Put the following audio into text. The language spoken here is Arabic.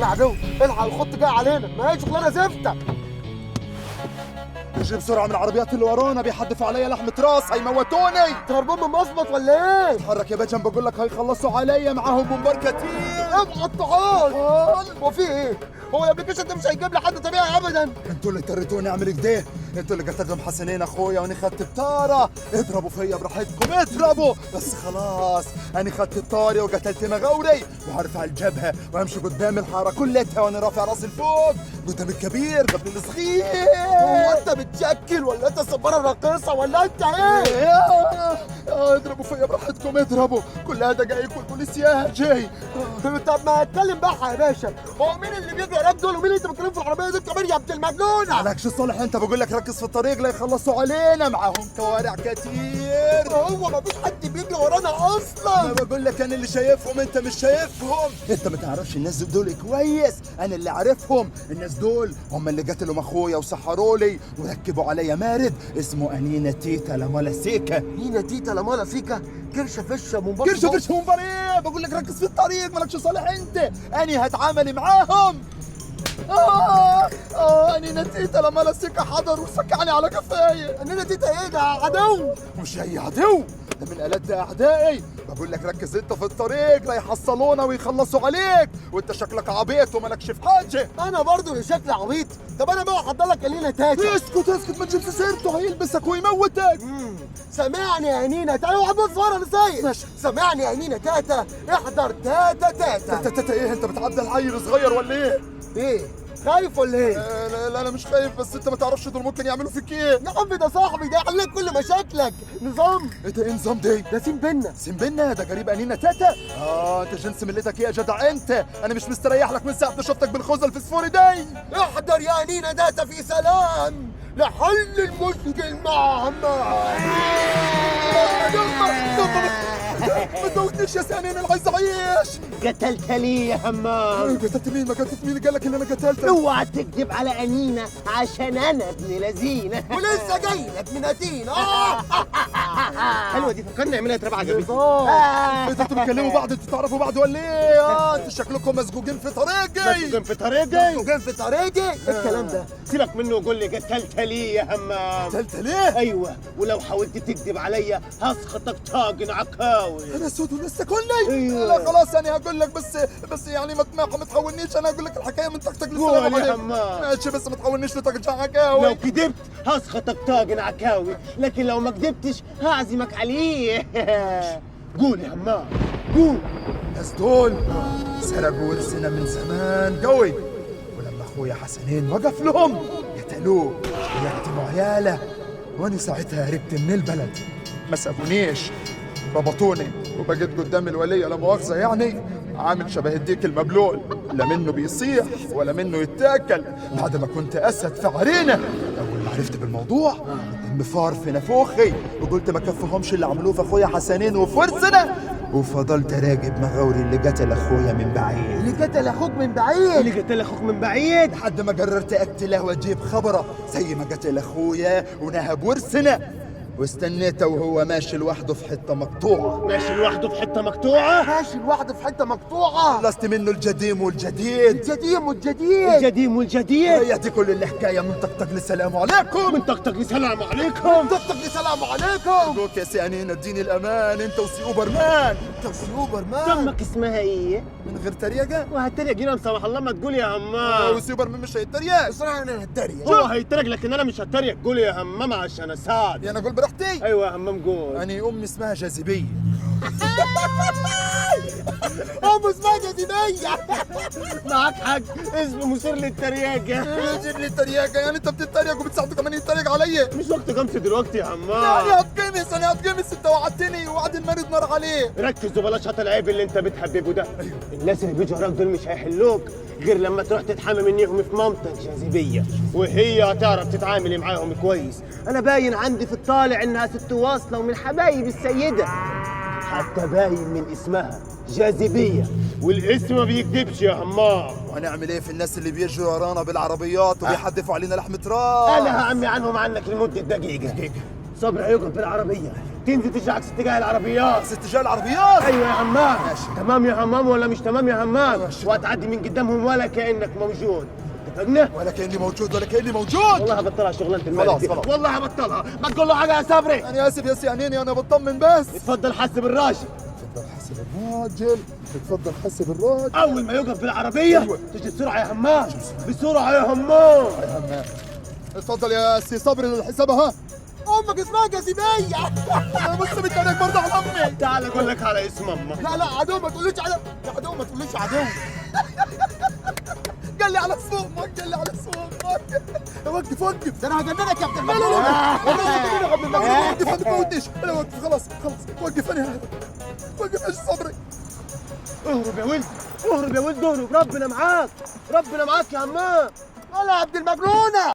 ولا عدو، الحق الخط جاي علينا، ما هي شغلانه زفته. اجي بسرعه من العربيات اللي ورانا، بيحدفوا عليا لحمه راس، هيموتوني. انت هربان من مصمت ولا ايه؟ اتحرك يا باشا، بقول لك هيخلصوا عليا، معاهم بومبار كتير. ابقى الطحال. هو في ايه؟ هو الابلكيشن ده مش هيجيب لي حد طبيعي ابدا. انتوا اللي اضطريتوني اعمل كده، انتوا اللي قتلتم حسنين اخويا وانا خدت بطاره. اضربوا فيا براحتكم اضربوا، بس خلاص انا خدت الطاري وقتلت مغاوري، وهرفع الجبهه وامشي قدام الحاره كلها وانا رافع راسي لفوق قدام الكبير قبل الصغير. هو انت بتشكل ولا انت الصباره الراقصه ولا انت ايه؟ اضربوا فيا براحتكم اضربوا، كلها دقايق والبوليس جاي. طب ما اتكلم بقى يا باشا، هو مين اللي بيجري وراك دول ومين اللي انت بتكلم في العربيه دي كمان يا ابن المجنونه؟ عليكش صالح، انت بقول لك ركز في الطريق لا يخلصوا علينا، معاهم كوارع كتير. هو ما فيش حد بيجري ورانا اصلا. انا بقول لك انا اللي شايفهم انت مش شايفهم، انت ما تعرفش الناس دول كويس، انا اللي عارفهم. الناس دول هم اللي قتلوا اخويا وسحروا لي وركبوا عليا مارد اسمه انينا تيتا لامالا سيكا. نينا تيتا لامالا سيكا، كرشه فشه منبر. كرشه فشه منبر ايه؟ بقول لك ركز في الطريق، مالكش صالح انت، انا هتعامل معاهم. انينا تيتا لامالا سيكا حضر وسكعني على كفايه. نينا تيتا ايه ده؟ عدو؟ مش اي عدو، ده من ألد أعدائي. بقول لك ركز انت في الطريق لا يحصلونا ويخلصوا عليك، وانت شكلك عبيط ومالكش في حاجه. انا برضه اللي شكلي عبيط. طب انا بقى احضر لك انينا تاتا. اسكت اسكت، ما تجيبش سيرته هيلبسك ويموتك. سامعني يا نينا تاتا، اوعى تبص ورا انا سايق. ماشي. سامعني يا نينا تاتا، احضر تاتا تاتا. تاتا ايه؟ انت بتعدل عيل صغير ولا ايه؟ ايه؟ خايف ولا ايه؟ لا انا مش خايف، بس انت ما تعرفش دول ممكن يعملوا فيك ايه. يا عم ده صاحبي، ده يحل لك كل مشاكلك. نظام. ايه ده؟ ايه نظام ده؟ ده سين بينا. سنبنا ده قريب انينا تاتا. انت جنس ملتك ايه يا جدع انت؟ انا مش مستريح لك من ساعه ما شفتك بالخوذه الفسفوري دي. احضر يا نينا تاتا في سلام لحل المشكل مع عمار. ما تموتنيش يا سنين، انا عايز اعيش. قتلت لي يا همام. قتلت مين؟ ما قتلت مين؟ قال لك ان انا قتلتك. اوعى تكذب على انينا عشان انا ابن لذينه. ولسه جاي لك من اتينا. حلوه دي، فكرني نعملها تربع جميل. انتوا بتتكلموا بعض؟ انتوا تعرفوا بعض ولا ايه؟ انتوا شكلكم مسجوجين في طريقي. مسجون في طريقي. وجاي في طريقي. الكلام ده سيبك منه وقول لي قتلت لي يا همام. قتلت ليه؟ ايوه، ولو حاولت تكذب عليا هسخطك طاجن عكاوي. انا سود ولسه كلي. أيوة. لا خلاص انا هقول لك، بس يعني ما تحولنيش، انا هقول لك الحكايه من طقطق للسلام قول يا عليكم. همام. ماشي، بس ما تحولنيش لطقطق لو عكاوي. كذبت هسخطك طاجن عكاوي، لكن لو ما كذبتش هعزمك عليه. قول يا همام قول. الناس دول سرقوا ورثنا من زمان قوي، ولما اخويا حسنين وقف لهم قتلوه ويقتلوا عياله، وانا ساعتها هربت من البلد. ما سابونيش، ربطوني وبقيت قدام الولية لا مؤاخذة يعني عامل شبه الديك المبلول، لا منه بيصيح ولا منه يتاكل. بعد ما كنت اسد في عرينه، اول ما عرفت بالموضوع الدم فار في نافوخي، وقلت ما كفهمش اللي عملوه في اخويا حسنين وفي ورثنا، وفضلت راقب مغاوري اللي قتل اخويا من بعيد. اللي قتل اخوك من بعيد. اللي قتل اخوك من بعيد. لحد ما قررت اقتله واجيب خبره زي ما قتل اخويا ونهب ورثنا، واستنيته وهو ماشي لوحده في حته مقطوعه. ماشي لوحده في حته مقطوعه. ماشي لوحده في حته مقطوعه. خلصت منه الجديم والجديد. الجديم والجديد. الجديم والجديد. هي دي كل الحكايه من طقطق للسلام عليكم. من طقطق لسلام عليكم. طقطق لسلام عليكم. ابوك يا سيانين اديني الامان، انت وسيوبر مان. انت وسيوبر مان. دمك اسمها ايه؟ من غير تريقه. وهتريق هنا مسامح الله ما تقول يا همام. وسيوبر مان مش هيتريق. بصراحه انا هتريق. هو هيتريق لكن انا مش هتريق. قول يا همام عشان اساعد. انا اقول براحتي. ايوه يا همام قول. انا امي اسمها جاذبيه. اسمها جاذبيه. معاك حق، اسم مثير للتريقه. جيب لي تريقه، يعني انت بتتريق وبتساعده كمان يتريق عليا. مش وقت خمسة دلوقتي يا همام. انا هتقمص انت وعدتني وعد المريض نار عليه. ركز وبلاش هات العيب اللي انت بتحببه ده. الناس اللي بيجوا وراك دول مش هيحلوك غير لما تروح تتحامى منيهم في مامتك جاذبيه، وهي هتعرف تتعاملي معاهم كويس. انا باين عندي في الطالع انها ست واصله ومن حبايب السيده، حتى باين من اسمها جاذبيه، والاسم ما بيكذبش يا همام. وهنعمل ايه في الناس اللي بيجروا ورانا بالعربيات وبيحدفوا علينا لحمة راس؟ انا هعمي عنهم عنك لمده دقيقه. صبري هيقف بالعربيه. تنزل تشرح عكس اتجاه العربيات. بس اتجاه العربيات. ايوه يا همام. ماشي. تمام يا همام ولا مش تمام يا همام؟ ماشي. وهتعدي من قدامهم ولا كانك موجود. اتفقنا؟ ولا كاني موجود ولا كاني موجود. والله هبطلها شغلانه الملك خلاص دي. خلاص. والله هبطلها. ما تقول له حاجه يا صبري. انا اسف يا سيانيني، انا بطمن بس. اتفضل حسب الراجل. اتفضل حسب الراجل، اتفضل حسب الراجل. اول ما يوقف بالعربيه أيوة. تجي بسرعه يا همام. بسرعه يا همام. يا همام اتفضل يا سي صبري الحساب. ها امك اسمها جاذبيه. انا بص بتكلمك برضه على امي. تعال اقول لك على اسم امك. لا عدو ما تقوليش عدو، يا عدو ما تقوليش عدو. قال لي على صومك، قال لي على صومك. وقف وقف. ده انا هجننك يا ابن لا لا المجنون. لا والله قبل المغرب. وقف ما تموتنيش. انا وقف خلاص خلاص. وقف انا هذا. وقف ايش صبري. اهرب يا ولد، اهرب يا ولد، اهرب. ربنا معاك، ربنا معاك يا همام. يلا يا عبد المجنونه.